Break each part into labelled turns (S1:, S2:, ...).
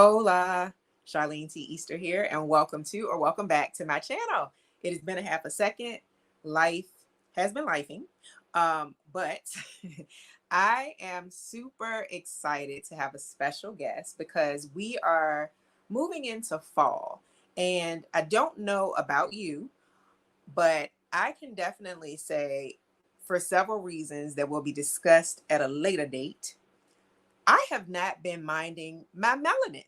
S1: Hola, Charlene T. Easter here, and welcome back to my channel. It has been a half a second. Life has been lifing, but I am super excited to have a special guest because we are moving into fall. And I don't know about you, but I can definitely say, for several reasons that will be discussed at a later date, I have not been minding my melanin,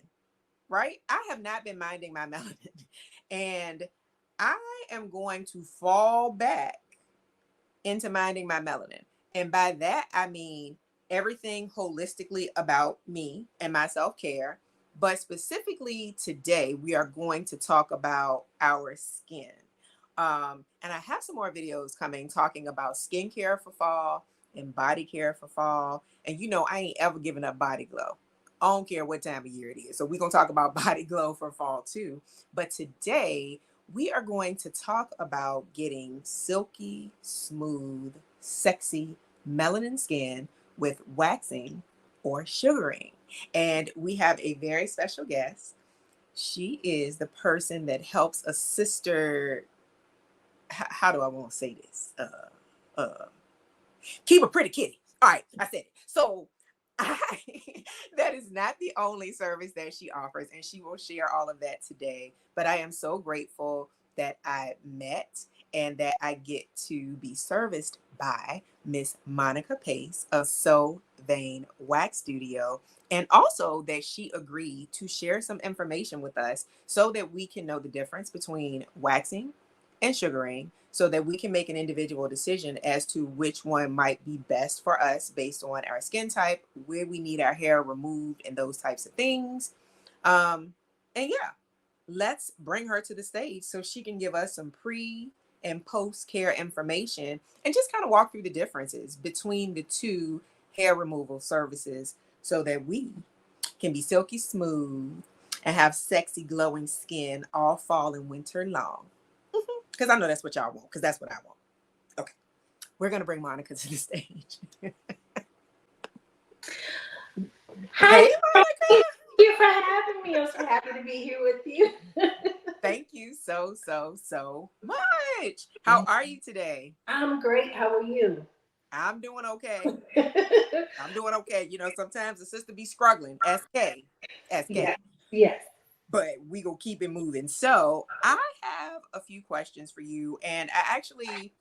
S1: right? I have not been minding my melanin. And I am going to fall back into minding my melanin. And by that, I mean everything holistically about me and my self care. But specifically today, we are going to talk about our skin. And I have some more videos coming talking about skincare for fall and body care for fall. And I ain't ever given up body glow. I don't care what time of year it is. So we're going to talk about body glow for fall too. But today, we are going to talk about getting silky, smooth, sexy melanin skin with waxing or sugaring. And we have a very special guest. She is the person that helps a sister. How do I want to say this? Keep a pretty kitty. All right, I said it. So that is not the only service that she offers, and she will share all of that today. But I am so grateful that I met and that I get to be serviced by Miss Monica Pace of So Vain Wax Studio, and also that she agreed to share some information with us so that we can know the difference between waxing and sugaring, so that we can make an individual decision as to which one might be best for us based on our skin type, where we need our hair removed, and those types of things. And yeah, let's bring her to the stage so she can give us some pre and post care information and just kind of walk through the differences between the two hair removal services so that we can be silky smooth and have sexy glowing skin all fall and winter long. Because I know that's what y'all want, because that's what I want. Okay. We're going to bring Monica to the stage.
S2: Hi,
S1: Hey, Monica.
S2: thank you for having me. I'm so happy to be here with you.
S1: Thank you so much. How are you today?
S2: I'm great. How are you?
S1: I'm doing okay. I'm doing okay. Sometimes the sister be struggling. SK.
S2: Yes, yes.
S1: But we gonna keep it moving. So I have a few questions for you, and I actually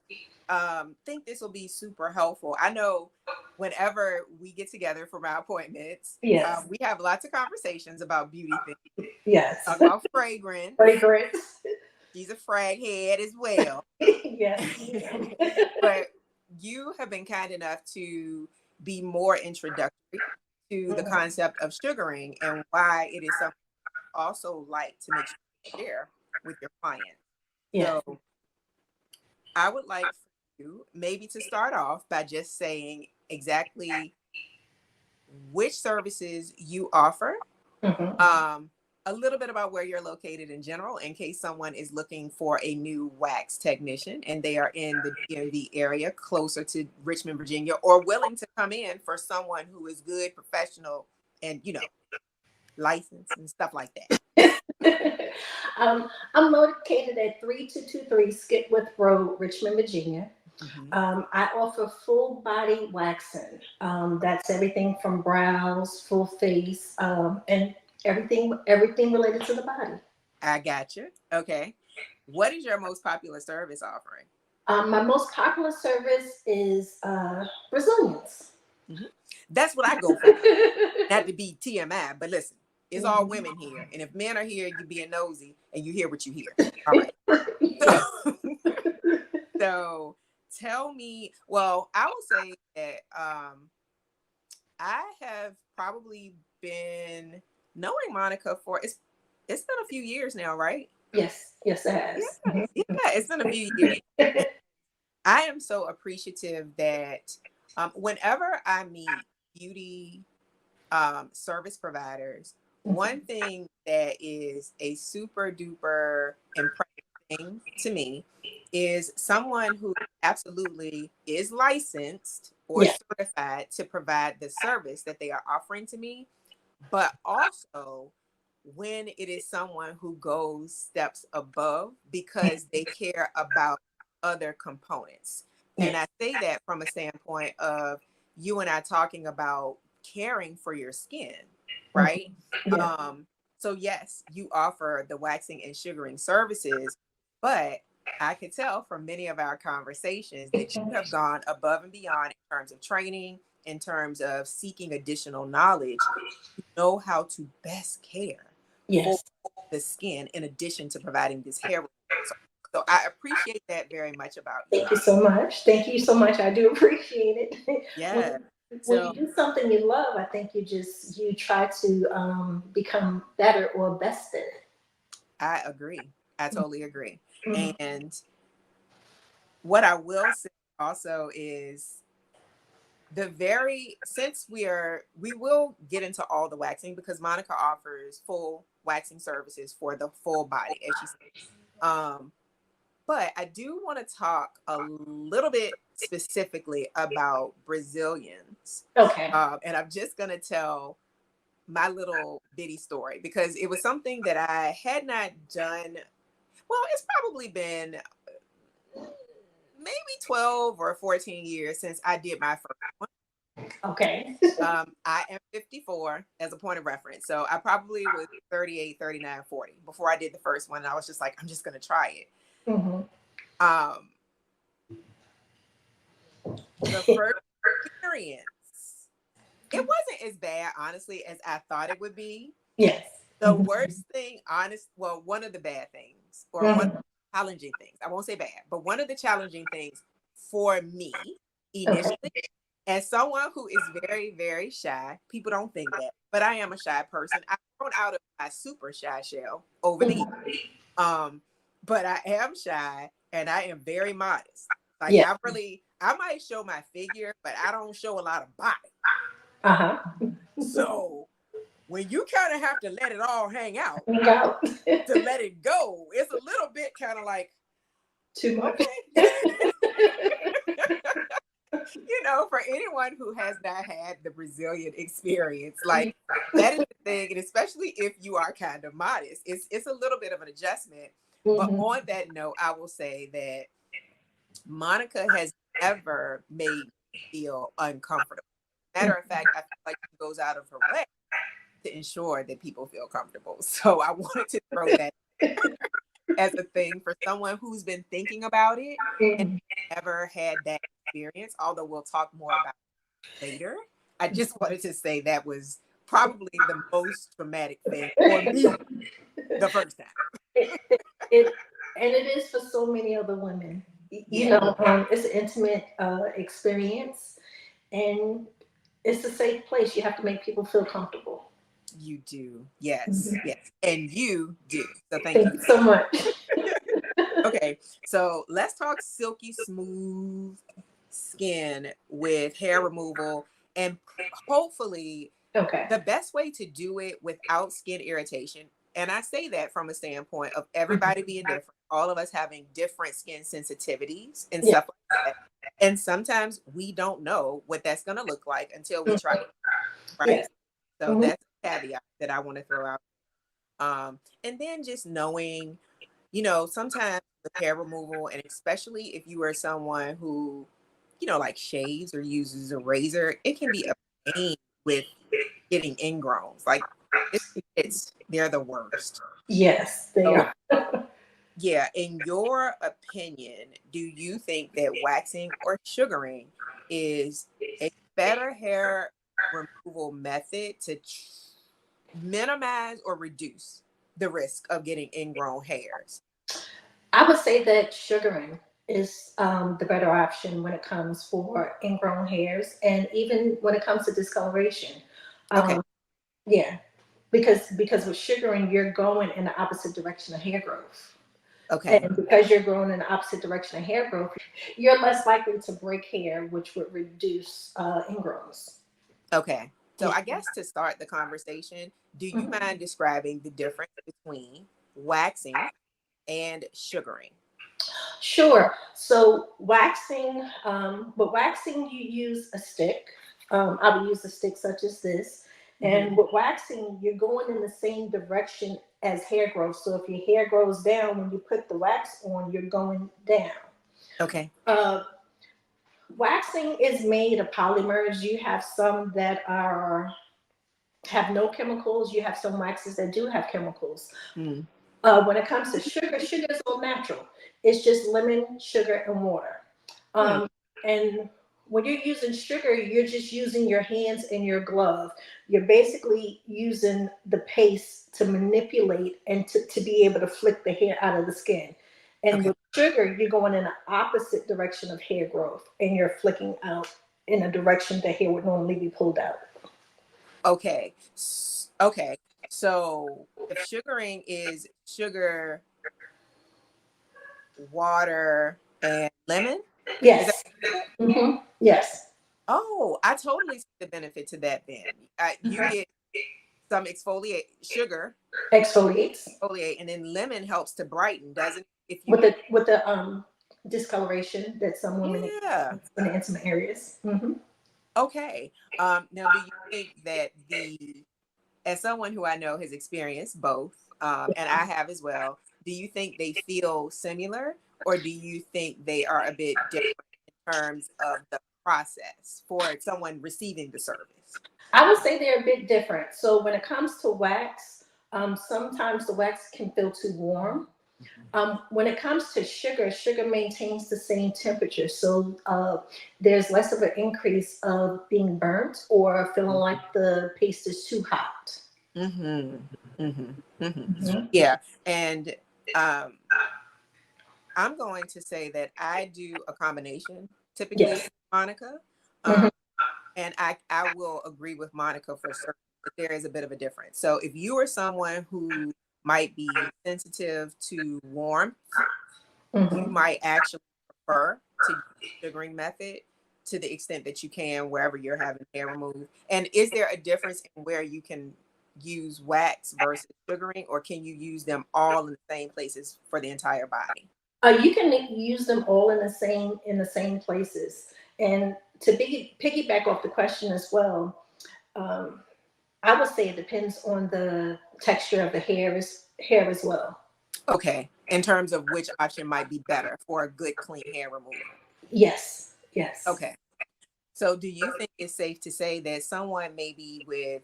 S1: think this will be super helpful. I know whenever we get together for my appointments,
S2: Yes,
S1: we have lots of conversations about beauty things,
S2: yes.
S1: talk about fragrance.
S2: Fragrance.
S1: She's a frag head as well.
S2: Yes, ma'am.
S1: But you have been kind enough to be more introductory to the concept of sugaring and why it is something you also like to make sure you share with your clients.
S2: Yes.
S1: So I would like for you maybe to start off by just saying exactly which services you offer,
S2: Mhm.
S1: um, a little bit about where you're located in general, in case someone is looking for a new wax technician and they are in the DMV area closer to Richmond, Virginia, or willing to come in for someone who is good, professional, and, licensed and stuff like that.
S2: I'm located at 3223 Skipworth Road, Richmond, Virginia.
S1: Mm-hmm.
S2: I offer full body waxing. That's everything from brows, full face, and everything related to the body.
S1: I got you. Okay. What is your most popular service offering?
S2: My most popular service is Brazilians.
S1: Mm-hmm. That's what I go for. Not to be TMI, but listen, it's all women here. And if men are here, you being nosy and you hear what you hear. All right.
S2: Yes.
S1: So tell me, well, I will say that I have probably been knowing Monica for it's been a few years now, right?
S2: Yes, yes, it
S1: Yeah,
S2: has.
S1: yeah, it's been a few years. I am so appreciative that whenever I meet beauty service providers, one thing that is a super duper impressive thing to me is someone who absolutely is licensed or
S2: Yes,
S1: certified to provide the service that they are offering to me, but also when it is someone who goes steps above because they care about other components. And
S2: Yes.
S1: I say that from a standpoint of you and I talking about caring for your skin,
S2: Mhm.
S1: right?
S2: Yeah.
S1: Um, so yes, you offer the waxing and sugaring services, but I could tell from many of our conversations that you have gone above and beyond in terms of training, in terms of seeking additional knowledge, to know how to best care for
S2: Yes.
S1: the skin in addition to providing this hair removal. So I appreciate that very much about you.
S2: Thank you so much. Thank you so much. I do appreciate it.
S1: Yeah.
S2: when when
S1: So
S2: you do something you love, I think you try to become better or best at it.
S1: I agree. I totally agree.
S2: Mhm.
S1: And what I will say also is since we will get into all the waxing because Monica offers full waxing services for the full body, as she said. Um, but I do want to talk a little bit specifically about Brazilians.
S2: Okay.
S1: And I'm just going to tell my little bitty story because it was something that I had not done. Well, it's probably been maybe 12 or 14 years since I did my first one.
S2: Okay.
S1: I am 54 as a point of reference. So I probably was 38, 39, 40 before I did the first one. And I was just like, I'm just going to try it.
S2: Hmm.
S1: Um, the first experience, it wasn't as bad, honestly, as I thought it would be.
S2: Yes.
S1: The worst thing, well, one of the bad things, or one of
S2: Hmm.
S1: the challenging things, I won't say bad, but one of the challenging things for me
S2: Okay.
S1: initially, as someone who is very, very shy, people don't think that, but I am a shy person. I've grown out of my super shy shell over the years.
S2: Mhm.
S1: Um, but I am shy and I am very modest. Like
S2: Yeah.
S1: I might show my figure, but I don't show a lot of body.
S2: Uh huh.
S1: So when you kind of have to let it all hang out
S2: Go.
S1: to let it go, it's a little bit kind of like,
S2: Too much.
S1: okay. For anyone who has not had the Brazilian experience, like that is the thing, and especially if you are kind of modest, it's a little bit of an adjustment. But
S2: Hmm.
S1: on that note, I will say that Monica has never made me feel uncomfortable. Matter of fact, I feel like she goes out of her way to ensure that people feel comfortable. So I wanted to throw that as a thing for someone who's been thinking about it and never had that experience, although we'll talk more about it later. I just wanted to say that was probably the most traumatic thing for me the first time.
S2: it and it is for so many other women.
S1: Yeah,
S2: It's an intimate experience, and it's a safe place. You have to make people feel comfortable.
S1: you do. Yes,
S2: Mhm.
S1: yes. And you do. So thank
S2: Thank
S1: you.
S2: you so much.
S1: Okay, so let's talk silky smooth skin with hair removal and hopefully
S2: Okay.
S1: the best way to do it without skin irritation. And I say that from a standpoint of
S2: Mhm.
S1: everybody being different, all of us having different skin sensitivities and
S2: Yeah.
S1: stuff like that. And sometimes we don't know what that's going to look like until we try
S2: Mhm.
S1: it, right?
S2: Yes.
S1: So
S2: Hmm.
S1: that's a caveat that I want to throw out. And then just knowing, sometimes with hair removal, and especially if you are someone who, like shaves or uses a razor, it can be a pain with getting ingrowns. Like they're the worst.
S2: Yes, they
S1: So
S2: are.
S1: yeah, in your opinion, do you think that waxing or sugaring is a better hair removal method to minimize or reduce the risk of getting ingrown hairs?
S2: I would say that sugaring is the better option when it comes for ingrown hairs, and even when it comes to discoloration.
S1: Okay.
S2: Um, yeah, because with sugaring, you're going in the opposite direction of hair growth.
S1: Okay.
S2: And because you're growing in the opposite direction of hair growth, you're less likely to break hair, which would reduce ingrowns.
S1: Okay. So
S2: Yeah.
S1: I guess to start the conversation, do you
S2: Mhm.
S1: mind describing the difference between waxing and sugaring?
S2: Sure. So with waxing, you use a stick. I would use a stick such as this, And with waxing, you're going in the same direction as hair growth. So if your hair grows down, when you put the wax on, you're going down.
S1: Okay.
S2: Uh, Waxing is made of polymers. You have some that are have no chemicals. You have some waxes that do have chemicals.
S1: Mm.
S2: When it comes to sugar, sugar is all natural. It's just lemon, sugar, and water.
S1: Mm.
S2: And when you're using sugar, you're just using your hands and your glove. You're basically using the paste to manipulate and to be able to flick the hair out of the skin. And
S1: Okay.
S2: with sugar, you're going in the opposite direction of hair growth and you're flicking out in a direction the hair would normally be pulled out.
S1: Okay. Okay. So if sugaring is sugar, water, and lemon, is that
S2: Yes.
S1: it?
S2: Yes.
S1: Oh, I totally see the benefit to that then. You
S2: Mhm.
S1: get some exfoliate sugar,
S2: Exfoliates
S1: exfoliate, and then lemon helps to brighten, doesn't it? If
S2: with
S1: you
S2: the discoloration that some women
S1: yeah.
S2: experience in the intimate areas.
S1: Okay. Now do you think that as someone who I know has experienced both, and I have as well, do you think they feel similar or do you think they are a bit different in terms of the process for someone receiving the service?
S2: I would say they're a bit different. So when it comes to wax, sometimes the wax can feel too warm. When it comes to sugar, sugar maintains the same temperature. So there's less of an increase of being burnt or feeling like the paste is too hot.
S1: Mm-hmm. Mm-hmm. Mm-hmm.
S2: Mhm.
S1: Yeah. And um, I'm going to say that I do a combination typically with
S2: Yes.
S1: Monica.
S2: Mhm.
S1: Um, and I will agree with Monica for certain that there is a bit of a difference. So if you are someone who might be sensitive to warmth, you
S2: Mhm.
S1: might actually prefer to use the sugaring method to the extent that you can wherever you're having hair removed. And is there a difference in where you can use wax versus sugaring, or can you use them all in the same places for the entire body?
S2: You can use them all in the same places. And to piggyback off the question as well, um, I would say it depends on the texture of the hair as well.
S1: Okay, in terms of which option might be better for a good clean hair removal.
S2: Yes, yes.
S1: Okay. So, do you think it's safe to say that someone maybe with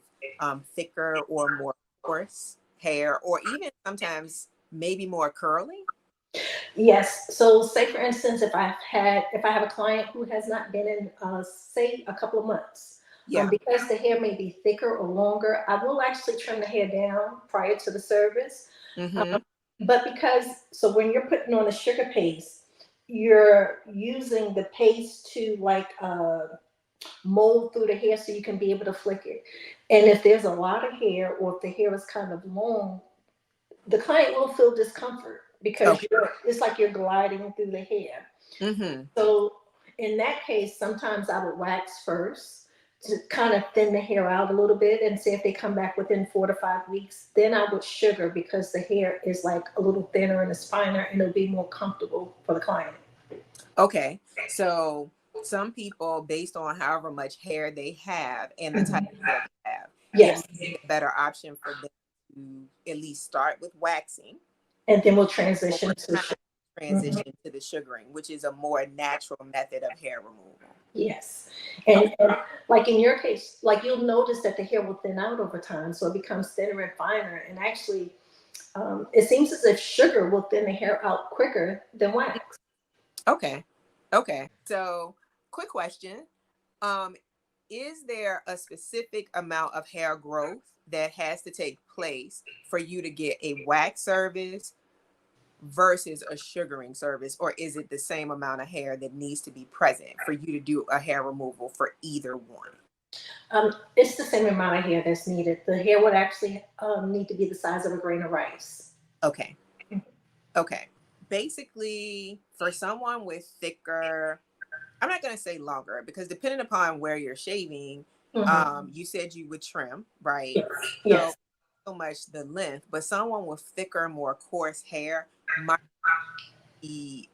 S1: thicker or more coarse hair, or even sometimes maybe more curly?
S2: Yes. So, say for instance, if I have a client who has not been in, say, a couple of months,
S1: Yeah.
S2: because the hair may be thicker or longer, I will actually trim the hair down prior to the service.
S1: Mm-hmm.
S2: But when you're putting on the sugar paste, you're using the paste to like mold through the hair so you can be able to flick it. And if there's a lot of hair or if the hair is kind of long, the client will feel discomfort because
S1: Okay.
S2: it's like you're gliding through the hair.
S1: Mm-hmm.
S2: So in that case, sometimes I would wax first to kind of thin the hair out a little bit and see if they come back within 4 to 5 weeks. Then I would sugar because the hair is like a little thinner and it's finer and it'll be more comfortable for the client.
S1: Okay. So, some people, based on however much hair they have and the type
S2: Mhm.
S1: of hair they have, it
S2: Yes.
S1: might be a better option for them to at least start with waxing
S2: And then we'll
S1: over
S2: transition to
S1: time
S2: sugar. Mhm.
S1: transition to the sugaring, which is a more natural method of hair removal.
S2: Yes.
S1: Okay.
S2: And like in your case, like you'll notice that the hair will thin out over time. So it becomes thinner and finer. And actually, it seems as if sugar will thin the hair out quicker than wax.
S1: Okay. Okay. So, quick question. Um, is there a specific amount of hair growth that has to take place for you to get a wax service versus a sugaring service, or is it the same amount of hair that needs to be present for you to do a hair removal for either one?
S2: It's the same amount of hair that's needed. The hair would actually need to be the size of a grain of rice.
S1: Okay. Okay. Basically, for someone with thicker, I'm not going to say longer because depending upon where you're shaving,
S2: Mhm.
S1: you said you would trim, right?
S2: Yes.
S1: So,
S2: Yes.
S1: so much the length, but someone with thicker, more coarse hair might be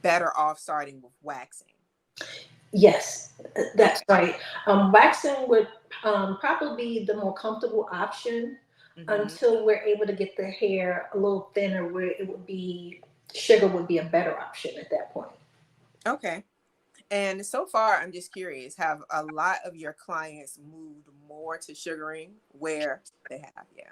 S1: better off starting with waxing.
S2: Yes, that's right. Waxing would probably be the more comfortable option
S1: Mm-hmm.
S2: until we're able to get the hair a little thinner, where it would be sugar would be a better option at that point.
S1: Okay. And so far, I'm just curious, have a lot of your clients moved more to sugaring where they have? Yeah.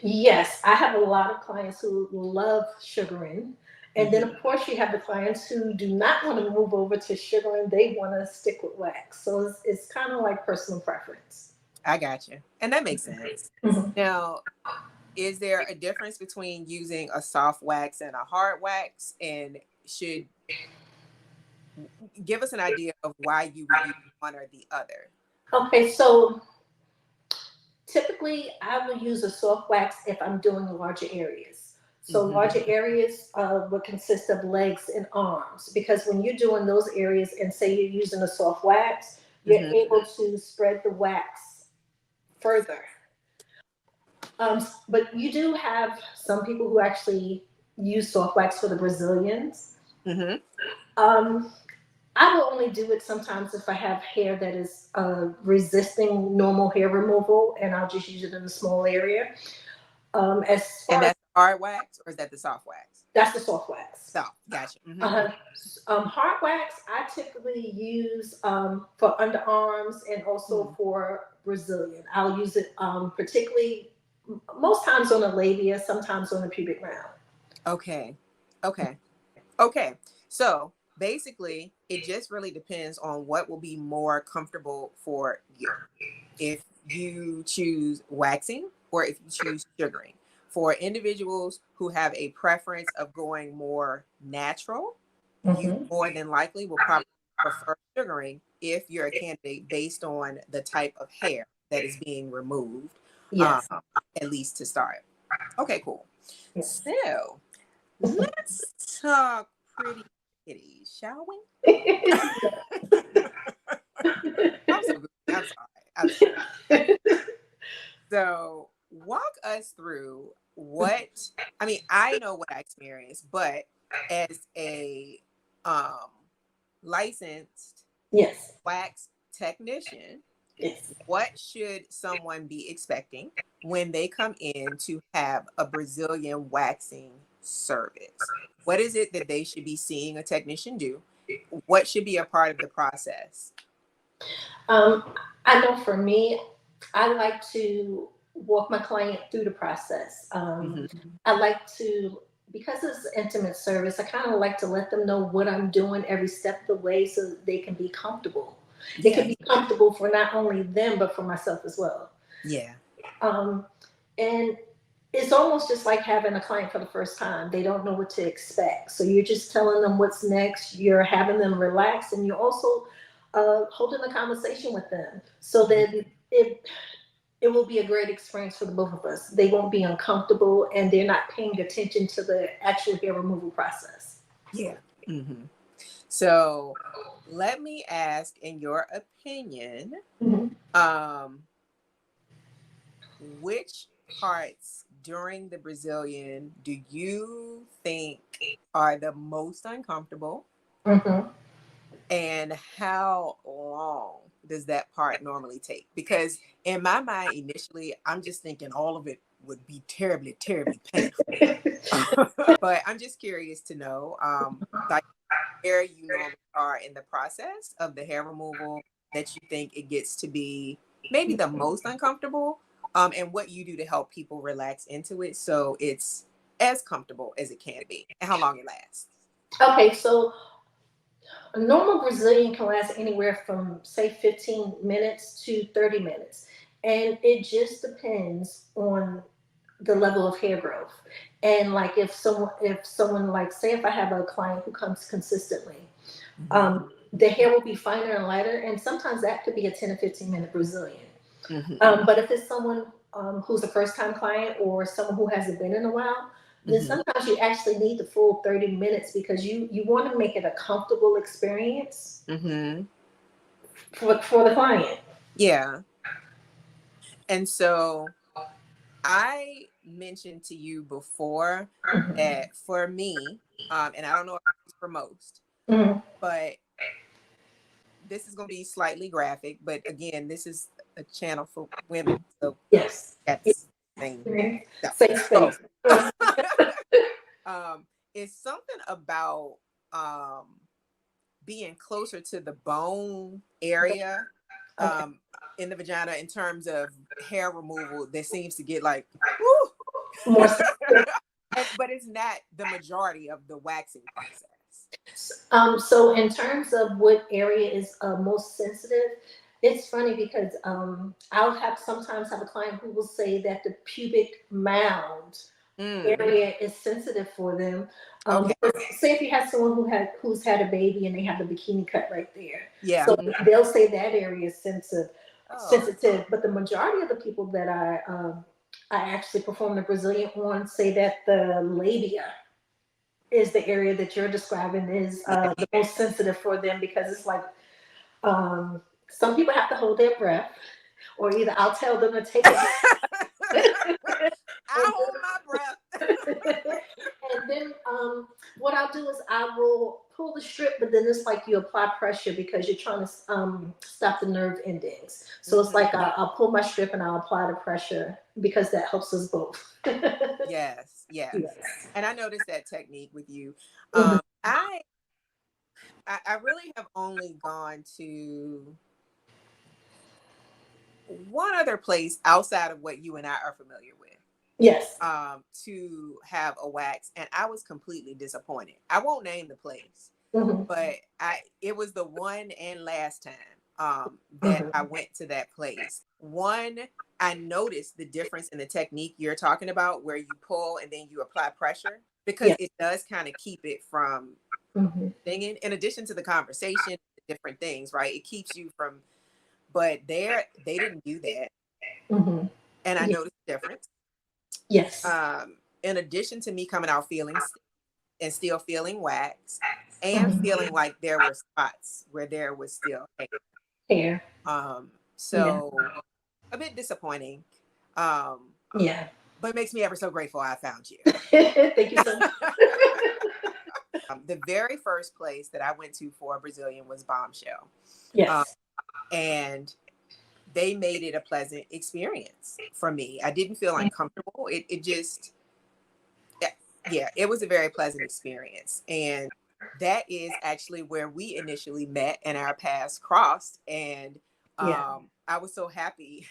S2: Yes, I have a lot of clients who love sugaring. And then,
S1: Mm-hmm.
S2: of course, you have the clients who do not want to move over to sugaring. They want to stick with wax. So it's kind of like personal preference.
S1: I got you. And that makes sense.
S2: Mhm.
S1: Now, is there a difference between using a soft wax and a hard wax? And should give us an idea of why you would use one or the other.
S2: Okay, so typically, I will use a soft wax if I'm doing larger areas. So
S1: Mm-hmm.
S2: larger areas would consist of legs and arms, because when you're doing those areas and say you're using a soft wax, you're
S1: Mm-hmm.
S2: able to spread the wax further. But you do have some people who actually use soft wax for the Brazilians.
S1: Mm-hmm.
S2: Um, I will only do it sometimes if I have hair that is resisting normal hair removal, and I'll just use it in a small area. As
S1: And
S2: far as
S1: that's hard wax or is that the soft wax?
S2: that's the soft wax.
S1: Soft. Gotcha. Mm-hmm.
S2: Uh-huh. Hard wax I typically use for underarms and also for Brazilian. I'll use it particularly most times on the labia, sometimes on the pubic mound.
S1: Okay. Okay. Okay. So basically, it just really depends on what will be more comfortable for you. If you choose waxing or if you choose sugaring. For individuals who have a preference of going more natural, you
S2: Hmm.
S1: more than likely will probably prefer sugaring if you're a candidate based on the type of hair that is being removed, um,
S2: Yes.
S1: at least to start. Okay, cool.
S2: Yes.
S1: So let's talk pretty kitties, shall we? I'm so good. I'm sorry. I'm sorry. So walk us through what I mean, I know what I experienced, but as a um licensed
S2: Yes.
S1: wax technician,
S2: Yes.
S1: what should someone be expecting when they come in to have a Brazilian waxing service? What is it that they should be seeing a technician do? What should be a part of the process?
S2: Um, I know for me, I like to walk my client through the process.
S1: Hmm.
S2: I like to, because it's an intimate service, I kind of like to let them know what I'm doing every step of the way so that they can be comfortable. It can
S1: Yeah,
S2: be comfortable for not only them, but for myself as well.
S1: yeah,
S2: Um, and it's almost just like having a client for the first time. They don't know what to expect. So you're just telling them what's next. You're having them relax, and you're also holding a conversation with them so
S1: mhm,
S2: that it will be a great experience for the both of us. They won't be uncomfortable, and they're not paying attention to the actual hair removal process.
S1: yeah. Hmm. So let me ask, in your opinion,
S2: Mhm.
S1: um, which parts during the Brazilian do you think are the most uncomfortable?
S2: Mhm.
S1: And how long does that part normally take? Because in my mind, initially, I'm just thinking all of it would be terribly, terribly painful. But I'm just curious to know, like where you normally are in the process of the hair removal that you think it gets to be maybe the most uncomfortable, and what you do to help people relax into it so it's as comfortable as it can be, and how long it lasts.
S2: Okay, so a normal Brazilian can last anywhere from say 15 minutes to 30 minutes. And it just depends on the level of hair growth. And like if someone like say if I have a client who comes consistently,
S1: Hmm.
S2: the hair will be finer and lighter, and sometimes that could be a 10 to 15 minute Brazilian.
S1: Hmm.
S2: But if it's someone who's a first time client or someone who hasn't been in a while, then
S1: Hmm.
S2: sometimes you actually need the full 30 minutes because you want to make it a comfortable experience
S1: Hmm.
S2: for the client.
S1: Yeah. And so I mentioned to you before
S2: Mhm.
S1: that for me, and I don't know if it's for most,
S2: Mhm.
S1: but this is going to be slightly graphic, but again, this is a channel for women, so
S2: Yes.
S1: that's the thing.
S2: Mhm.
S1: So,
S2: Safe space.
S1: it's something about being closer to the bone area
S2: Okay.
S1: in the vagina in terms of hair removal that seems to get like, woo!
S2: More sensitive.
S1: But it's not the majority of the waxing process.
S2: So in terms of what area is most sensitive, it's funny because I'll have sometimes have a client who will say that the pubic mound area is sensitive for them.
S1: Okay.
S2: Because say if you have someone who's had a baby and they have the bikini cut right there,
S1: Yeah.
S2: so they'll say that area is sensitive.
S1: Oh.
S2: Sensitive, but the majority of the people that I actually perform the Brazilian on say that the labia is the area that you're describing is the most sensitive for them because it's like um, some people have to hold their breath, or either I'll tell them to take a breath.
S1: I hold my breath.
S2: And then what I'll do is I will pull the strip, but then it's like you apply pressure because you're trying to stop the nerve endings. So it's like I'll pull my strip and I'll apply the pressure because that helps us both.
S1: Yes, yes.
S2: Yes.
S1: And I noticed that technique with you.
S2: Mhm.
S1: I really have only gone to one other place outside of what you and I are familiar with
S2: Yes.
S1: to have a wax, and I was completely disappointed. I won't name the place,
S2: Mhm.
S1: but it was the one and last time that I went to that place. One, I noticed the difference in the technique you're talking about, where you pull and then you apply pressure, because
S2: Yes.
S1: it does kind of keep it from
S2: Mhm.
S1: stinging. In addition to the conversation, different things, right? It keeps you from. But there, they didn't do that,
S2: Mhm.
S1: and I
S2: Yeah.
S1: noticed the difference.
S2: Yes.
S1: In addition to me coming out feeling and still feeling wax, and
S2: Mhm.
S1: feeling like there were spots where there was still hair.
S2: Hair. Yeah.
S1: So a bit disappointing, um,
S2: Yeah.
S1: but makes me ever so grateful I found you.
S2: Thank you so much.
S1: The very first place that I went to for a Brazilian was Bombshell,
S2: Yes.
S1: and they made it a pleasant experience for me. I didn't feel uncomfortable. It just, yeah, it was a very pleasant experience. And that is actually where we initially met and our paths crossed. And
S2: Yeah.
S1: I was so happy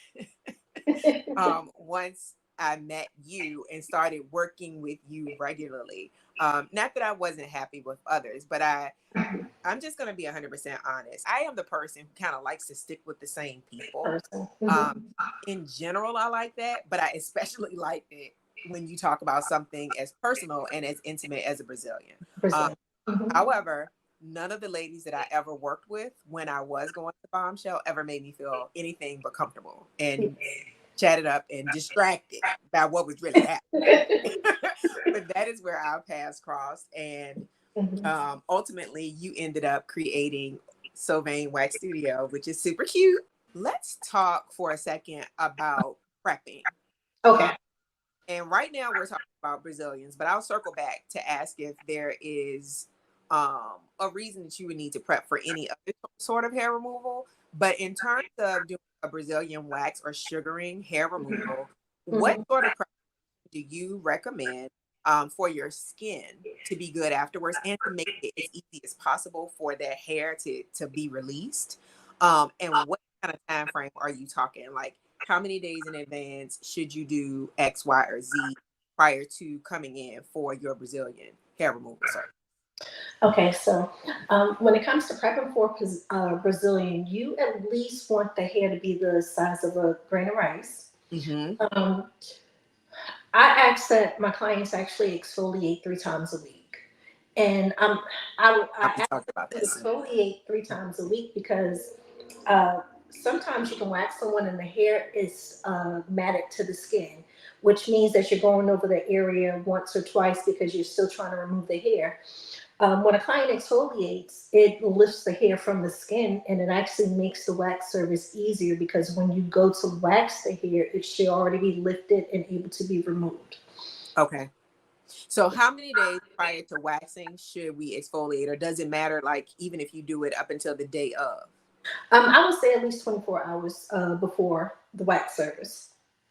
S1: once I met you and started working with you regularly. Not that I wasn't happy with others, but I'm just going to be 100% honest. I am the person who kind of likes to stick with the same people.
S2: Person.
S1: In general, I like that, but I especially like it when you talk about something as personal and as intimate as a Brazilian.
S2: Percent.
S1: However, none of the ladies that I ever worked with when I was going to Bombshell ever made me feel anything but comfortable and chatted up and distracted by what was really happening. But that is where our paths crossed. And ultimately, you ended up creating Sylvain Wax Studio, which is super cute. Let's talk for a second about prepping.
S2: Okay.
S1: And right now we're talking about Brazilians, but I'll circle back to ask if there is a reason that you would need to prep for any other sort of hair removal. But in terms of doing a Brazilian wax or sugaring hair removal, what sort of prep do you recommend for your skin to be good afterwards and to make it as easy as possible for that hair to be released? And what kind of time frame are you talking? Like, how many days in advance should you do X, Y, or Z prior to coming in for your Brazilian hair removal service?
S2: Okay, so when it comes to prepping for Brazilian, you at least want the hair to be the size of a grain of rice.
S1: Mm-hmm.
S2: I ask that my clients actually exfoliate 3 times a week, and I
S1: We
S2: ask
S1: talked about
S2: them
S1: that
S2: to
S1: soon.
S2: exfoliate 3 times a week because sometimes you can wax someone and the hair is matted to the skin, which means that you're going over the area once or twice because you're still trying to remove the hair. When a client exfoliates, it lifts the hair from the skin and it actually makes the wax service easier because when you go to wax the hair, it should already be lifted and able to be removed.
S1: Okay. So how many days prior to waxing should we exfoliate, or does it matter, like even if you do it up until the day of?
S2: I would say at least 24 hours before the wax service.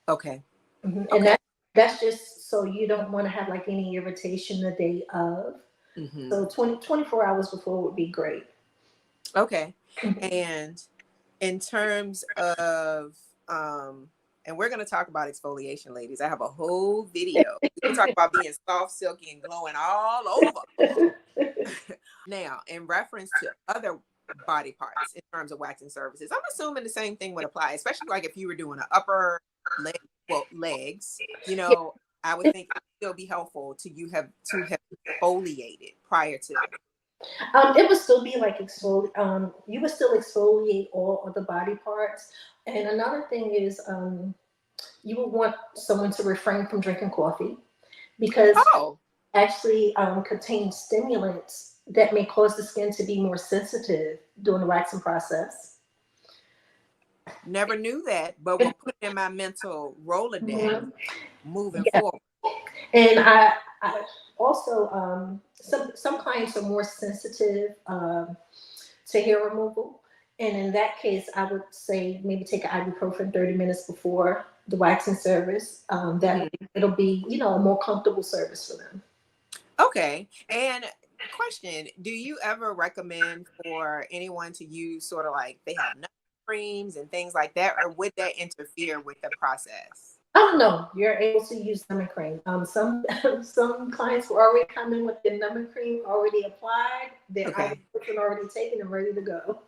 S1: Okay.
S2: And
S1: Okay.
S2: that's just so you don't want to have like any irritation the day of.
S1: Hmm.
S2: So 24 hours before would be great.
S1: Okay.
S2: Mhm.
S1: And in terms of and we're going to talk about exfoliation, ladies. I have a whole video. We're going to talk about being soft, silky, and glowing all over. Now, in reference to other body parts in terms of waxing services, I'm assuming the same thing would apply, especially like if you were doing an upper leg, well, legs,
S2: Yeah.
S1: I would think it would still be helpful to have exfoliated prior to.
S2: It would still be like you would still exfoliate all of the body parts. And another thing is, you would want someone to refrain from drinking coffee because
S1: Oh,
S2: actually contains stimulants that may cause the skin to be more sensitive during the waxing process.
S1: never knew that, but we'll put it in my mental Rolodex
S2: Mhm.
S1: moving
S2: Yeah.
S1: forward.
S2: And I also some clients are more sensitive to hair removal, and in that case, I would say maybe take an ibuprofen 30 minutes before the waxing service. That
S1: Mhm.
S2: way it'll be a more comfortable service for them.
S1: Okay. And question, do you ever recommend for anyone to use sort of like they have nut creams and things like that, or would that interfere with the process?
S2: Oh no, you're able to use lemon cream. Some some clients will already come in with their lemon cream already applied, their
S1: Okay.
S2: ibuprofen already taken and ready to go.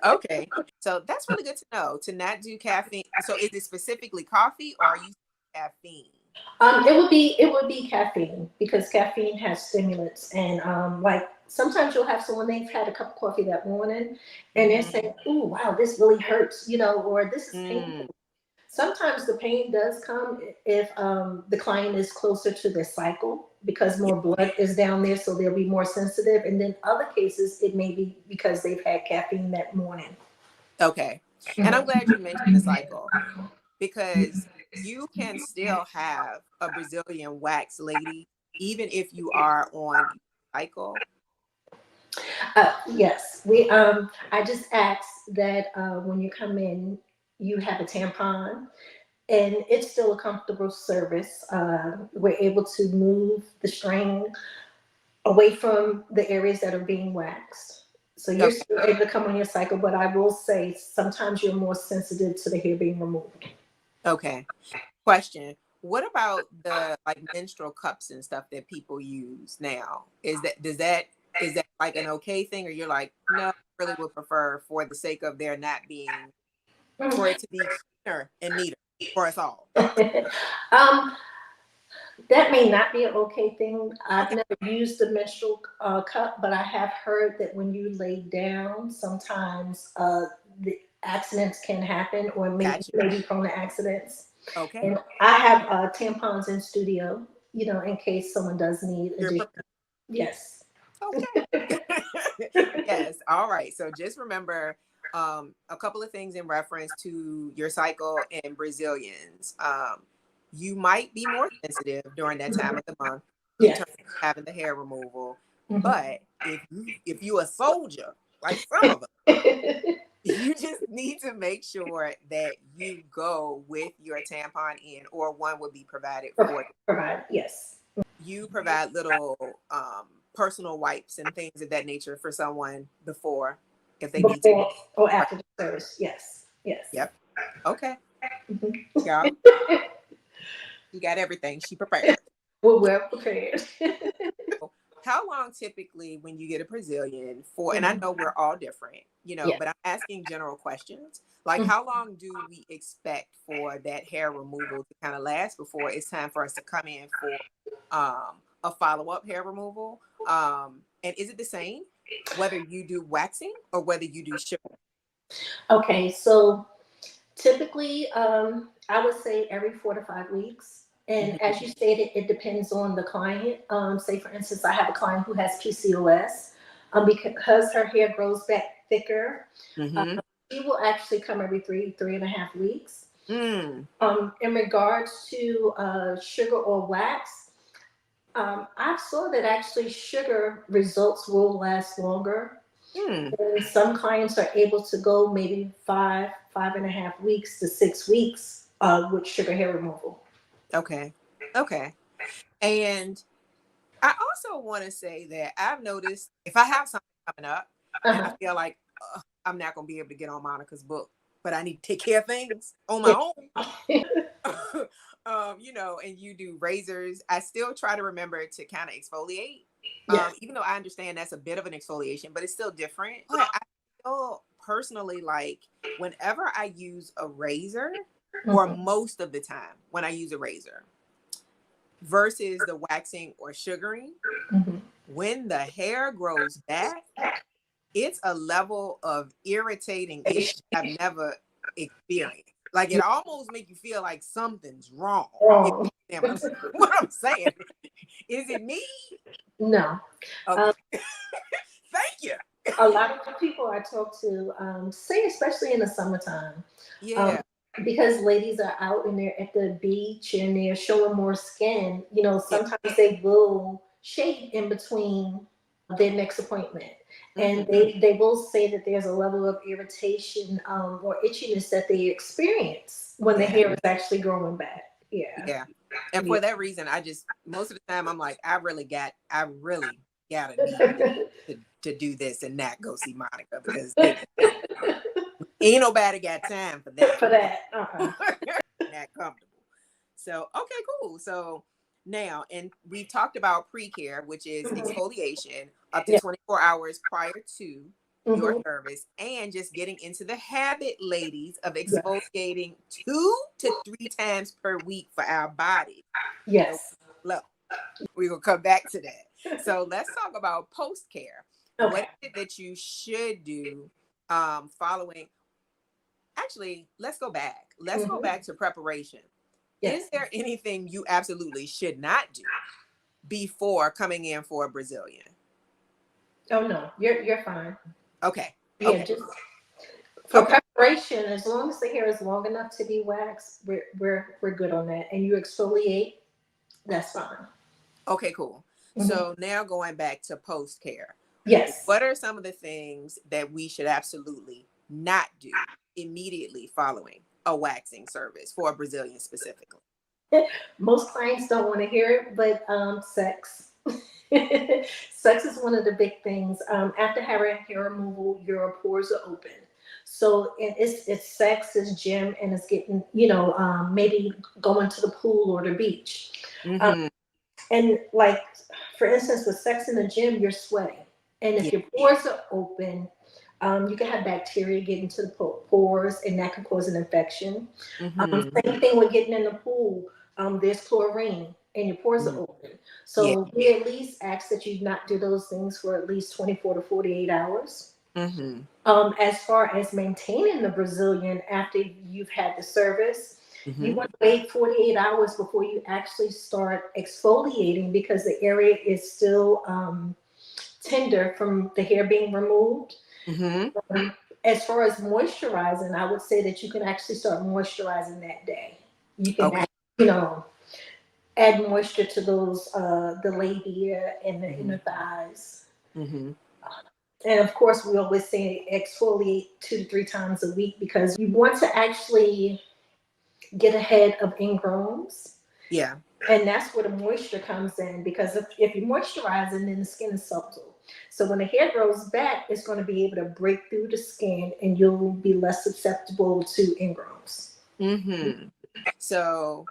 S1: Okay. So that's really good to know to not do caffeine. So is it specifically coffee or are you caffeine?
S2: It would be caffeine because caffeine has stimulants and like sometimes you'll have someone they've had a cup of coffee that morning and they're
S1: Hmm.
S2: saying, "Oh wow, this really hurts," or "This is
S1: Mm,
S2: painful." Sometimes the pain does come if the client is closer to their cycle because
S1: yeah.
S2: more blood is down there, so they'll be more sensitive. And then other cases, it may be because they've had caffeine that morning.
S1: Okay. And I'm glad you mentioned the cycle because you can still have a Brazilian wax lady even if you are on cycle.
S2: Yes, I just ask that when you come in, you have a tampon, and it's still a comfortable service. We're able to move the string away from the areas that are being waxed. So you're
S1: Okay.
S2: still able to come on your cycle, but I will say sometimes you're more sensitive to the hair being removed.
S1: Okay. Question. What about the like menstrual cups and stuff that people use now? Is that like an okay thing or you're like, no, I really would prefer for the sake of there not being for it to be cleaner and neater for us all.
S2: um, that may not be an okay thing. I've
S1: Okay.
S2: never used the menstrual cup, but I have heard that when you lay down, sometimes the accidents can happen, or
S1: Gotcha.
S2: maybe prone to accidents.
S1: Okay.
S2: And I have tampons in studio, in case someone does need
S1: You're
S2: additional.
S1: prepared.
S2: Yes.
S1: Okay. Yes. All right. So just remember a couple of things in reference to your cycle and Brazilians. You might be more sensitive during that time of the month in
S2: Yes.
S1: terms of having the hair removal.
S2: Mhm.
S1: But if you a soldier, like some of us, you just need to make sure that you go with your tampon in, or one would be provided for
S2: Provide. Yes.
S1: you provide little personal wipes and things of that nature for someone before if they need to.
S2: Before or after the service. Yes. Yes.
S1: Yep. Okay.
S2: Mhm.
S1: Y'all, you got everything. She prepared.
S2: We're well prepared.
S1: So how long typically when you get a Brazilian for, and I
S2: Mhm.
S1: know we're all different,
S2: Yeah.
S1: but I'm asking general questions. Like
S2: Mhm.
S1: how long do we expect for that hair removal to kind of last before it's time for us to come in for a follow-up hair removal? And is it the same whether you do waxing or whether you do sugar?
S2: Okay. So typically, I would say every 4 to 5 weeks. And
S1: Hmm.
S2: as you stated, it depends on the client. Say, for instance, I have a client who has PCOS. Because her hair grows back thicker, um,
S1: Hmm.
S2: she will actually come every 3.5 weeks.
S1: Mm.
S2: In regards to sugar or wax, I saw that actually sugar results will last longer.
S1: Hmm.
S2: And some clients are able to go maybe 5.5 weeks to 6 weeks with sugar hair removal.
S1: Okay. Okay. And I also want to say that I've noticed if I have something coming up and I
S2: Uh-huh.
S1: feel like I'm not going to be able to get on Monica's book, but I need to take care of things on my
S2: Yeah.
S1: own. And you do razors. I still try to remember to kind of exfoliate,
S2: Yes.
S1: even though I understand that's a bit of an exfoliation, but it's still different. But I feel personally like whenever I use a razor, or
S2: Mhm.
S1: most of the time when I use a razor versus the waxing or sugaring,
S2: Mhm.
S1: when the hair grows back, it's a level of irritating itch I've never experienced. Like it almost make you feel like something's wrong. If
S2: Wrong.
S1: you understand what I'm saying. Is it me?
S2: No.
S1: Okay.
S2: Um,
S1: Thank you.
S2: a lot of the people I talk to say, especially in the summertime, um,
S1: Yeah.
S2: because ladies are out and they're at the beach and they're showing more skin,
S1: Yeah.
S2: sometimes they will shave in between their next appointment. And
S1: Hmm.
S2: they will say that there's a level of irritation or itchiness that they experience when the
S1: Yeah.
S2: hair is actually growing back. Yeah.
S1: Yeah. And
S2: Yeah.
S1: for that reason, I just most of the time I'm like, I really gotta need to do this and not go see Monica because baby, ain't nobody got time for that.
S2: For that.
S1: Not comfortable. So, okay, cool. So now, and we talked about pre-care, which is
S2: Mhm.
S1: exfoliation up to
S2: Yeah.
S1: 24 hours prior to your
S2: Hmm.
S1: service, and just getting into the habit, ladies, of
S2: Yeah.
S1: exfoliating 2 to 3 times per week for our body. So,
S2: Yes.
S1: look, we will come back to that. So let's talk about post-care. What
S2: Okay.
S1: is it that you should do following? Actually, let's go back. Let's go
S2: Hmm.
S1: back to preparation. Is
S2: Yes.
S1: there anything you absolutely should not do before coming in for a Brazilian?
S2: Oh no, you're fine.
S1: Okay.
S2: Yeah,
S1: Okay.
S2: just for
S1: Okay.
S2: preparation, as long as the hair is long enough to be waxed, we're good on that. And you exfoliate, that's fine.
S1: Okay, cool.
S2: Hmm.
S1: So now going back to post care,
S2: Yes.
S1: what are some of the things that we should absolutely not do immediately following a waxing service for a Brazilian specifically?
S2: Most clients don't want to hear it, but sex. Sex is one of the big things. After having hair removal, your pores are open. So it's sex, it's gym, and it's getting, maybe going to the pool or the beach. Um,
S1: Mm-hmm.
S2: and like, for instance, with sex in the gym, you're sweating. And if
S1: Yeah.
S2: your pores are open, you can have bacteria get into the pores, and that can cause an infection.
S1: Mm-hmm.
S2: Same thing with getting in the pool. There's chlorine and your pores are
S1: Mm-hmm.
S2: open.
S1: Yeah.
S2: So we at least ask that you not do those things for at least 24 to 48 hours.
S1: Mm-hmm.
S2: As far as maintaining the Brazilian after you've had the service, you
S1: Mm-hmm.
S2: want to wait 48 hours before you actually start exfoliating because the area is still tender from the hair being removed.
S1: Mm-hmm.
S2: As far as moisturizing, I would say that you can actually start moisturizing that day. You can,
S1: Okay.
S2: you know, add moisture to those, the labia and the
S1: Mm-hmm.
S2: inner thighs.
S1: Mm-hmm.
S2: And of course, we always say exfoliate 2 to 3 times a week because you want to actually get ahead of ingrowns.
S1: Yeah.
S2: And that's where the moisture comes in because if you're moisturizing, then the skin is supple. So when the hair grows back, it's going to be able to break through the skin and you'll be less susceptible to ingrowns.
S1: Mm-hmm. So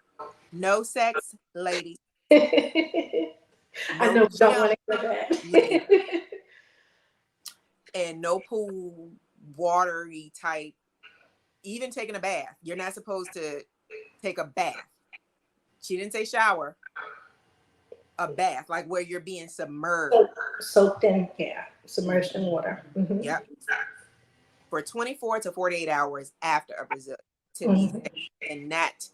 S1: no sex, ladies.
S2: I
S1: No
S2: know you don't
S1: gym,
S2: want to hear
S1: ladies.
S2: that.
S1: And no pool, watery type. Even taking a bath. You're not supposed to take a bath. She didn't say shower, a bath, like where you're being submerged.
S2: Soaked in, yeah,
S1: Mhm.
S2: submerged in water. Hmm.
S1: Yep. For 24 to 48 hours after a Brazil to be
S2: Hmm.
S1: safe and not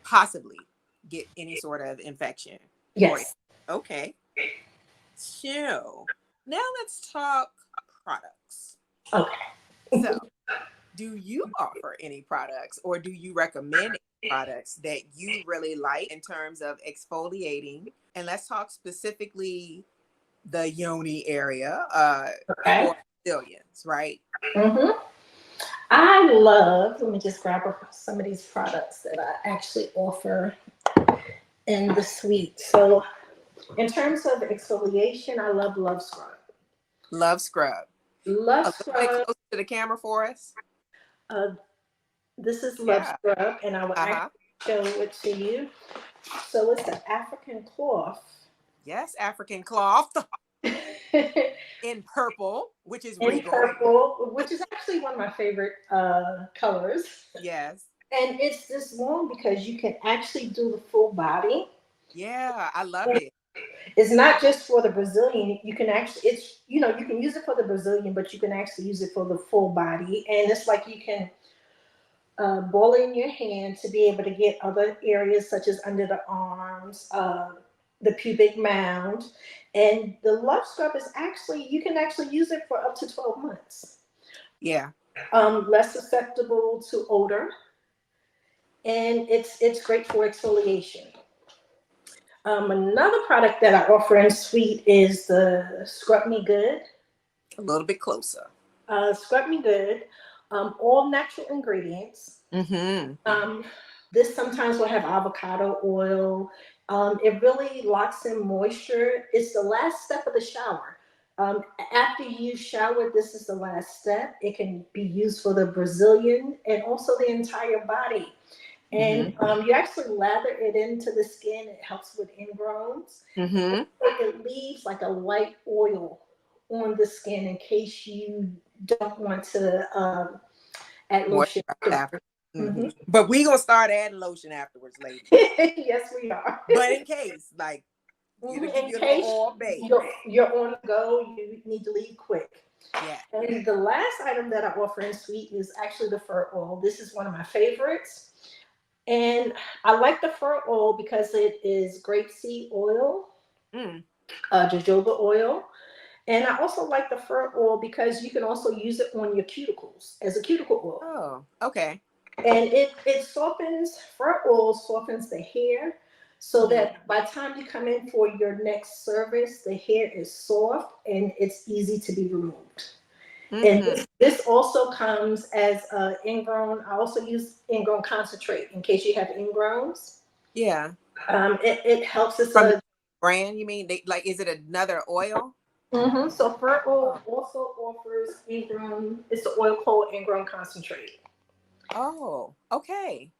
S1: possibly get any sort of infection. Or
S2: Yes.
S1: okay. So now let's talk products.
S2: Okay.
S1: So do you offer any products or do you recommend any products that you really like in terms of exfoliating? And let's talk specifically the yoni area
S2: Okay.
S1: for Brazilians, right?
S2: Mm-hmm. I love, let me just grab some of these products that I actually offer in the suite. So, in terms of exfoliation, I love Scrub.
S1: Love Scrub.
S2: Love
S1: A little bit
S2: Scrub.
S1: closer to the camera for us.
S2: Uh, this is Love
S1: Yeah.
S2: Scrub, and I will
S1: Uh-huh.
S2: actually show it to you. So, it's an African cloth.
S1: Yes, African cloth
S2: In
S1: in purple, which is regal.
S2: purple, which is actually one of my favorite colors.
S1: Yes.
S2: And it's this long because you can actually do the full body.
S1: Yeah, I love it.
S2: It's not just for the Brazilian. You can actually, it's, you can use it for the Brazilian, but you can actually use it for the full body. And it's like you can ball it in your hand to be able to get other areas such as under the arms, the pubic mound. And the Love Scrub is actually, you can actually use it for up to 12 months.
S1: Yeah.
S2: Less susceptible to odor. And it's great for exfoliation. Another product that I offer in suite is the Scrub Me Good.
S1: A little bit closer.
S2: Scrub Me Good, all natural ingredients.
S1: Mm-hmm.
S2: Um, this sometimes will have avocado oil. It really locks in moisture. It's the last step of the shower. After you shower, this is the last step. It can be used for the Brazilian and also the entire body. And
S1: Mm-hmm.
S2: you actually lather it into the skin. It helps with ingrowns.
S1: Mm-hmm.
S2: It leaves like a light oil on the skin in case you don't want to add
S1: More
S2: lotion.
S1: after.
S2: Hmm.
S1: Mm-hmm. But we gonna start adding lotion afterwards, ladies.
S2: Yes, we are.
S1: But in case, like, it'll give
S2: In
S1: you a little
S2: case
S1: oil base.
S2: you're on the go, you need to leave quick.
S1: Yeah.
S2: And the last item that I offer in suite is actually the fur oil. This is one of my favorites. And I like the fur oil because it is grapeseed oil,
S1: Mm.
S2: jojoba oil. And I also like the fur oil because you can also use it on your cuticles as a cuticle oil.
S1: Oh, okay.
S2: And it softens, fur oil softens the hair so
S1: Mm-hmm.
S2: that by the time you come in for your next service, the hair is soft and it's easy to be removed. And
S1: Mm-hmm.
S2: this also comes as ingrown. I also use ingrown concentrate in case you have ingrowns.
S1: Yeah.
S2: It helps us.
S1: From the brand, you mean? They, like, is it another oil?
S2: So fur
S1: Oh.
S2: oil also offers ingrown. It's the oil called ingrown concentrate.
S1: Oh, okay.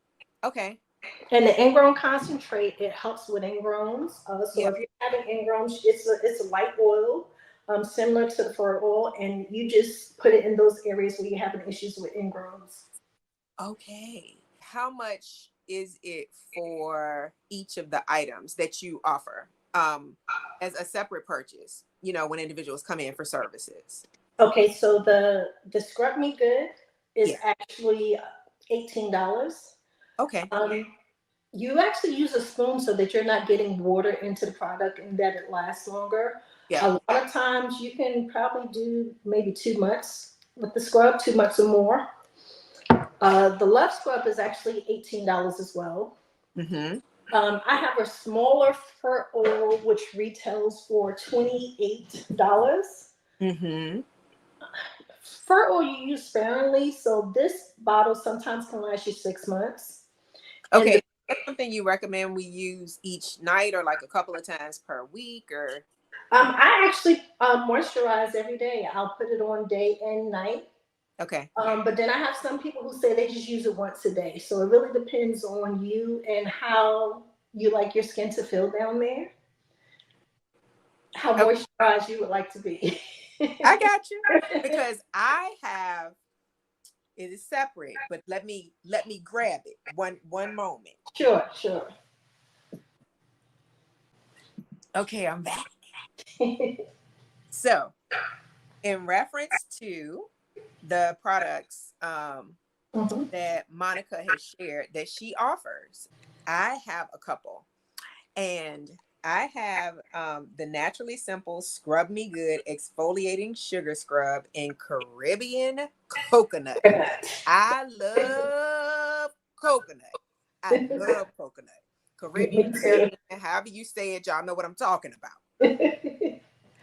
S1: Okay.
S2: And the ingrown concentrate, it helps with ingrowns. So
S1: Yeah.
S2: if you're having ingrowns, it's a light oil, similar to the fur oil, and you just put it in those areas where you're having issues with ingrowns.
S1: Okay. How much is it for each of the items that you offer as a separate purchase, when individuals come in for services?
S2: Okay, so the Scrub Me Good is
S1: Yeah.
S2: actually $18.
S1: Okay.
S2: Um, you actually use a spoon so that you're not getting water into the product and that it lasts longer.
S1: Yeah.
S2: A lot of times you can probably do maybe 2 months with the scrub, 2 months or more. The Love Scrub is actually $18 as well.
S1: Mm-hmm.
S2: I have a smaller fur oil which retails for $28.
S1: Mm-hmm.
S2: Fur oil you use sparingly, so this bottle sometimes can last you 6 months. And
S1: Okay. That's something you recommend we use each night or like a couple of times per week or
S2: I actually moisturize every day. I'll put it on day and night.
S1: okay.
S2: But then I have some people who say they just use it once a day. So it really depends on you and how you like your skin to feel down there, how
S1: Okay.
S2: moisturized you would like to be.
S1: I got you. Because it is separate, but let me grab it. One moment.
S2: Sure, sure.
S1: Okay, I'm back. So, in reference to the products
S2: Mhm.
S1: that Monica has shared that she offers, I have a couple. And I have the Naturally Simple Scrub Me Good Exfoliating Sugar Scrub in Caribbean Coconut. I love coconut. I love coconut.
S2: Me
S1: Caribbean,
S2: too.
S1: however you say it, y'all know what I'm talking about.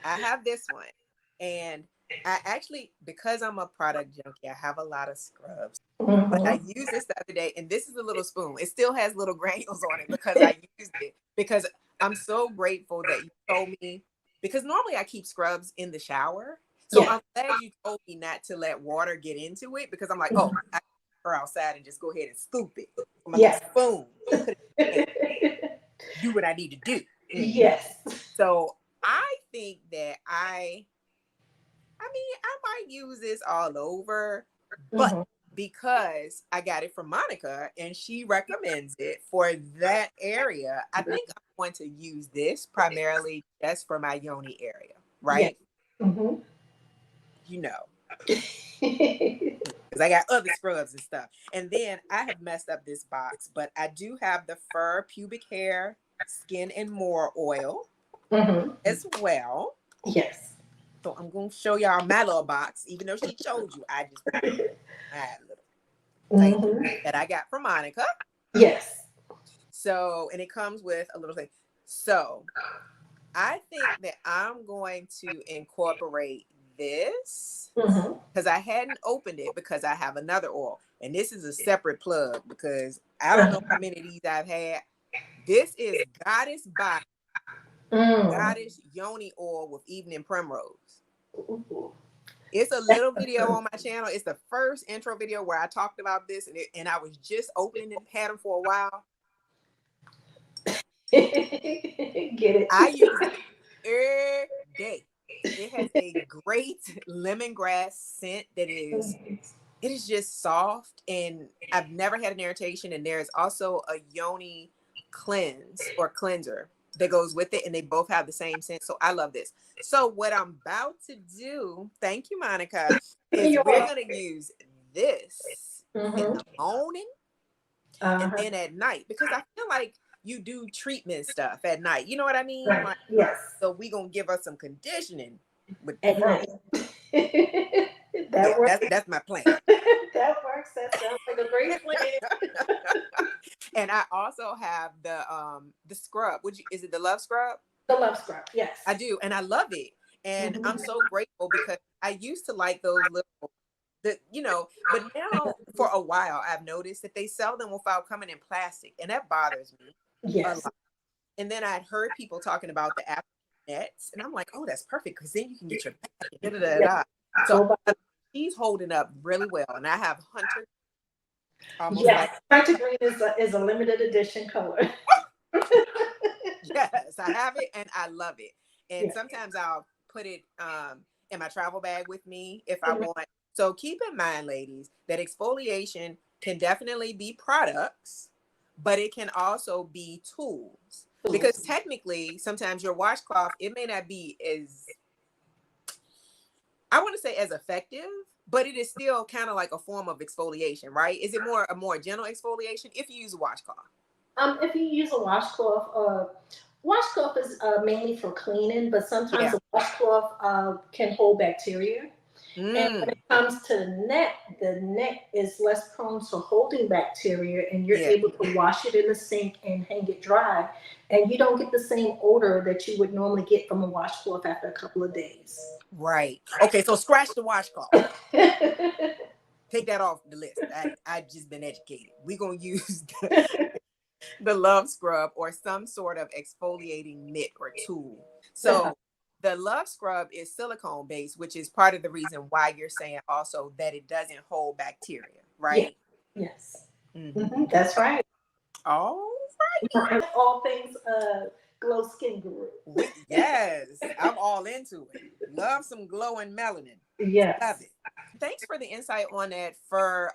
S1: I have this one. And I actually, because I'm a product junkie, I have a lot of scrubs. But I
S2: Mm-hmm.
S1: used this the other day, and this is a little spoon. It still has little granules on it because I used it. Because I'm so grateful that you told me. Because normally I keep scrubs in the shower, so
S2: Yeah.
S1: I'm glad you told me not to let water get into it. Because I'm like, oh, I can her outside and just go ahead and scoop it with my little
S2: Yes.
S1: spoon, put it in, do what I need to do. Mhm.
S2: Yes.
S1: So I think that I mean, I might use this all over, but
S2: Mm-hmm.
S1: because I got it from Monica and she recommends it for that area, I think I'm going to use this primarily just for my yoni area,
S2: Yes.
S1: right?
S2: Mm-hmm.
S1: You know, because I got other scrubs and stuff. And then I have messed up this box, but I do have the fur, pubic hair, skin, and more oil
S2: Mm-hmm.
S1: as well.
S2: Yes.
S1: So I'm going to show y'all my little box, even though she showed you, I just want my little thing
S2: Mm-hmm.
S1: that I got from Monica.
S2: Yes.
S1: So, and it comes with a little thing. So I think that I'm going to incorporate this
S2: Mm-hmm.
S1: because I hadn't opened it because I have another oil. And this is a separate plug because I don't know
S2: Uh-huh.
S1: how many of these I've had. This is Goddess Body,
S2: Mm.
S1: Goddess Yoni Oil with Evening Primrose.
S2: Ooh.
S1: It's a little video on my channel. It's the first intro video where I talked about this, and I was just opening it, had them for a while.
S2: Get it.
S1: I use it every day. It has a great lemongrass scent that is, it is just soft, and I've never had an irritation. And there's also a yoni cleanse or cleanser that goes with it, and they both have the same scent. So I love this. So what I'm about to do, thank you, Monica, is
S2: You're
S1: we're
S2: welcome.
S1: gonna use this in
S2: Mm-hmm.
S1: the morning and
S2: Uh-huh.
S1: then at night because I feel like you do treatment stuff at night. You know what I mean?
S2: Right.
S1: Like,
S2: Yes.
S1: so we gonna give us some conditioning with the
S2: At
S1: front.
S2: night.
S1: Yeah,
S2: That works.
S1: that's my plan.
S2: That works. That sounds like a great plan.
S1: And I also have the scrub. Would you, is it the love scrub?
S2: The love scrub. Yes.
S1: I do, and I love it. And I'm
S2: Mm-hmm.
S1: so grateful because I used to like those little but now for a while I've noticed that they sell them without coming in plastic, and that bothers me a
S2: Yes.
S1: lot. And then I'd heard people talking about the African nets, and I'm like, oh, that's perfect because then you can get your back. Da, da, da,
S2: Yes.
S1: da. So
S2: Go back.
S1: she's holding up really well, and I have Hunter almost like
S2: Yes. Hunter green is a limited edition color.
S1: yes, I have it and I love it. And
S2: Yes.
S1: sometimes I'll put it in my travel bag with me if I want. So keep in mind, ladies, that exfoliation can definitely be products, but it can also be tools. Because
S2: Tools.
S1: technically, sometimes your washcloth, it may not be as, I want to say as effective, but it is still kind of like a form of exfoliation, right? Is it a more gentle exfoliation if you use a washcloth?
S2: If you use a washcloth, washcloth is mainly for cleaning, but sometimes
S1: Yeah.
S2: a washcloth can hold bacteria. And when
S1: Mm,
S2: it comes to the net is less prone to holding bacteria, and you're
S1: yeah.
S2: able to wash it in the sink and hang it dry, and you don't get the same odor that you would normally get from a washcloth after a couple of days.
S1: Right. Okay, so scratch the washcloth. Take that off the list. I've just been educated. We're going to use the love scrub or some sort of exfoliating mitt or tool. So the love scrub is silicone based, which is part of the reason why you're saying also that it doesn't hold bacteria,
S2: Yeah.
S1: right?
S2: Yes.
S1: Mm-hmm.
S2: That's right.
S1: Oh,
S2: All things glow skin guru.
S1: yes, I'm all into it. Love some glowing melanin. Love
S2: Yes.
S1: it. Thanks for the insight on that for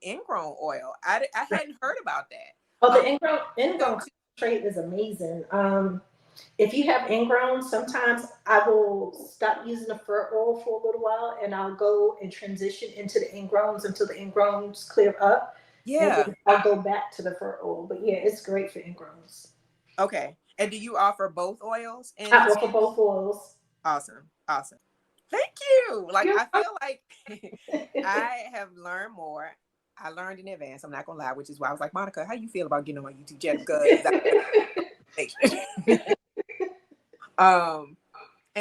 S1: ingrown oil. I hadn't heard about that.
S2: Oh, the
S1: Um,
S2: ingrown
S1: so
S2: concentrate is amazing. If you have ingrown, sometimes I will stop using the fur oil for a little while, and I'll go and transition into the ingrowns until the ingrowns clear up, and
S1: yeah.
S2: then I'll go back to the fur oil. But yeah, it's great for ingrowns.
S1: Okay. And do you offer both oils in
S2: I
S1: this?
S2: offer both oils.
S1: Awesome. Awesome. Thank you. Like
S2: You're
S1: I feel like I have learned more. I learned in advance. I'm not gonna lie, which is why I was like, Monica, how you feel about getting on my YouTube channel? Because um,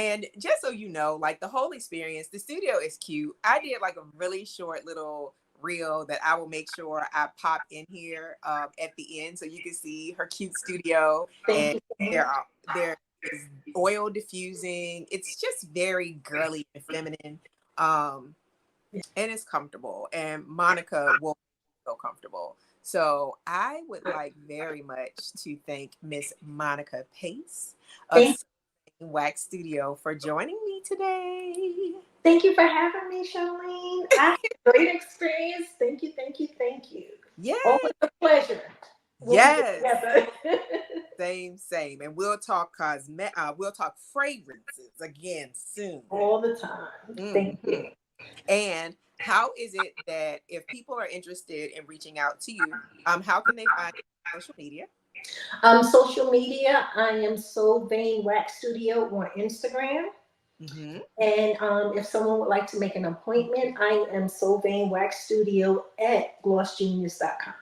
S1: And just so you know, like the whole experience, the studio is cute. I did like a really short little reel that I will make sure I pop in here at the end so you can see her cute studio.
S2: Thank
S1: And
S2: you so
S1: there
S2: much.
S1: are there is oil diffusing. It's just very girly and feminine. Um, and it's comfortable. And Monica will feel comfortable. So I would like very much to thank Miss Monica Pace of
S2: Thank,
S1: Wax Studio for joining me today.
S2: thank you for having me, Charlene. I had a great experience. Thank you, thank you, thank you.
S1: Yay!
S2: Always a pleasure when we get
S1: Yes.
S2: together.
S1: Same. And we'll talk fragrances again soon.
S2: All the time. Thank
S1: Mhm.
S2: you.
S1: And how is it that if people are interested in reaching out to you, how can they find you on social media?
S2: Social media, I am So Vain Wax Studio on Instagram.
S1: Mm-hmm.
S2: And if someone would like to make an appointment, I am So Vain Wax Studio at glossgenius.com.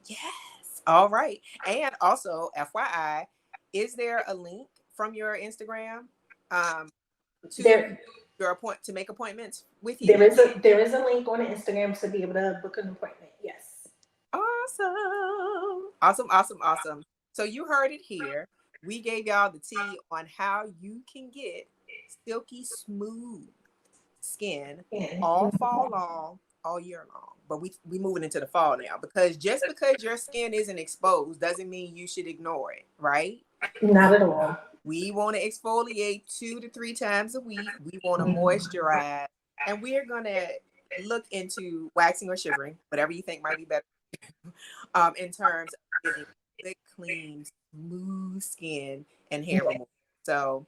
S1: Yes. All right. And also, FYI, is there a link from your Instagram um, to
S2: There,
S1: your to make appointments with you?
S2: there is a link on Instagram to be able to book an appointment. Yes.
S1: Awesome. So you heard it here. We gave y'all the tea on how you can get silky smooth skin
S2: And
S1: all fall long, all year long. But we moving into the fall now because just because your skin isn't exposed doesn't mean you should ignore it, right?
S2: not at all.
S1: We want to exfoliate 2 to 3 times a week. We want to moisturize, and we're gonna look into waxing or sugaring, whatever you think might be better, in terms of getting thick, clean, smooth skin and hair removal. So,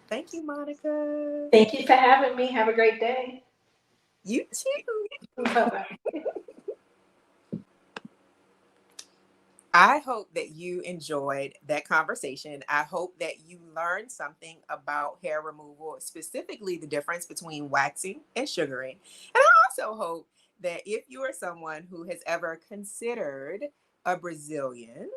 S1: thank you, Monica.
S2: Thank you for having me. Have a great day.
S1: You too.
S2: Bye-bye.
S1: I hope that you enjoyed that conversation. I hope that you learned something about hair removal, specifically the difference between waxing and sugaring. And I also hope that if you are someone who has ever considered a Brazilian,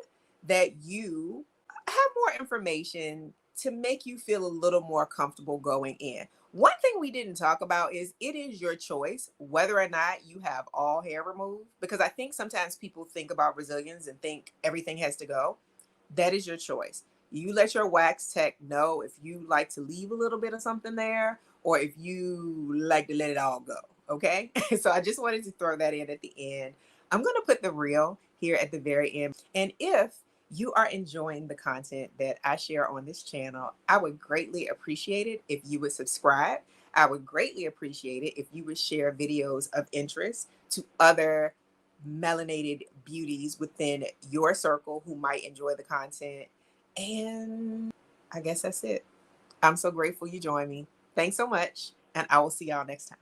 S1: that you have more information to make you feel a little more comfortable going in. One thing we didn't talk about is it is your choice whether or not you have all hair removed, because I think sometimes people think about Brazilians and think everything has to go. That is your choice. You let your wax tech know if you like to leave a little bit of something there or if you like to let it all go. Okay. So I just wanted to throw that in at the end. I'm going to put the reel here at the very end. And if you are enjoying the content that I share on this channel, I would greatly appreciate it if you would subscribe. I would greatly appreciate it if you would share videos of interest to other melanated beauties within your circle who might enjoy the content. And I guess that's it. I'm so grateful you joined me. Thanks so much. And I will see y'all next time.